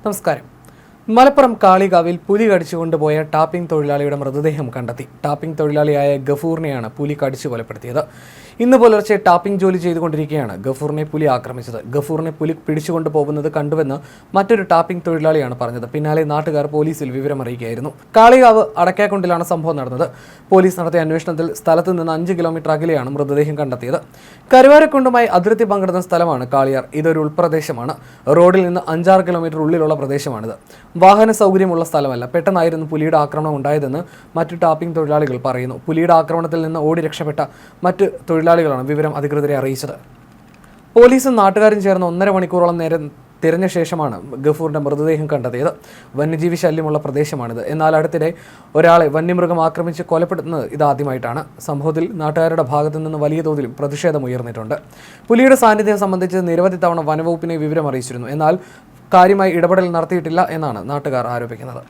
നമസ്കാരം. മലപ്പുറം കാളികാവിൽ പുലി കടിച്ചുകൊണ്ടുപോയ ടാപ്പിംഗ് തൊഴിലാളിയുടെ മൃതദേഹം കണ്ടെത്തി. ടാപ്പിംഗ് തൊഴിലാളിയായ ഗഫൂറിനെയാണ് പുലി കടിച്ചു കൊലപ്പെടുത്തിയത്. ഇന്ന് പുലർച്ചെ ടാപ്പിംഗ് ജോലി ചെയ്തുകൊണ്ടിരിക്കെയാണ് ഗഫൂറിനെ പുലി ആക്രമിച്ചത്. ഗഫൂറിനെ പുലി പിടിച്ചുകൊണ്ടു പോകുന്നത് കണ്ടുവെന്ന് മറ്റൊരു ടാപ്പിംഗ് തൊഴിലാളിയാണ് പറഞ്ഞത്. പിന്നാലെ നാട്ടുകാർ പോലീസിൽ വിവരമറിയിക്കുകയായിരുന്നു. കാളികാവ് അടക്കാക്കുണ്ടിലാണ് സംഭവം നടന്നത്. പോലീസ് നടത്തിയ അന്വേഷണത്തിൽ സ്ഥലത്ത് നിന്ന് 5 കിലോമീറ്റർ അകലെയാണ് മൃതദേഹം കണ്ടെത്തിയത്. കരുവാരക്കുണ്ടുമായി അതിർത്തി പങ്കിടുന്ന സ്ഥലമാണ് കാളിയാർ. ഇതൊരു ഉൾപ്രദേശമാണ്. റോഡിൽ നിന്ന് 5-6 കിലോമീറ്റർ ഉള്ളിലുള്ള പ്രദേശമാണിത്. വാഹന സൗകര്യമുള്ള സ്ഥലമല്ല. പെട്ടെന്നായിരുന്നു പുലിയുടെ ആക്രമണം ഉണ്ടായതെന്ന് മറ്റു ടാപ്പിംഗ് തൊഴിലാളികൾ പറയുന്നു. പുലിയുടെ ആക്രമണത്തിൽ നിന്ന് ഓടി രക്ഷപ്പെട്ട മറ്റ് തൊഴിലാളികളാണ് വിവരം അധികൃതരെ അറിയിച്ചത്. പോലീസും നാട്ടുകാരും ചേർന്ന് 1.5 മണിക്കൂറോളം നേരം തിരഞ്ഞ ശേഷമാണ് ഗഫൂറിന്റെ മൃതദേഹം കണ്ടെത്തിയത്. വന്യജീവി ശല്യമുള്ള പ്രദേശമാണിത്. എന്നാൽ അടുത്തിടെ ഒരാളെ വന്യമൃഗം ആക്രമിച്ച് കൊലപ്പെടുത്തുന്നത് ഇതാദ്യമായിട്ടാണ്. സംഭവത്തിൽ നാട്ടുകാരുടെ ഭാഗത്തു നിന്ന് വലിയ തോതിലും പ്രതിഷേധമുയർന്നിട്ടുണ്ട്. പുലിയുടെ സാന്നിധ്യം സംബന്ധിച്ച് നിരവധി തവണ വനവകുപ്പിനെ വിവരം അറിയിച്ചിരുന്നു. എന്നാൽ കാര്യമായി ഇടപെടൽ നടത്തിയിട്ടില്ല എന്നാണ് നാട്ടുകാർ ആരോപിക്കുന്നത്.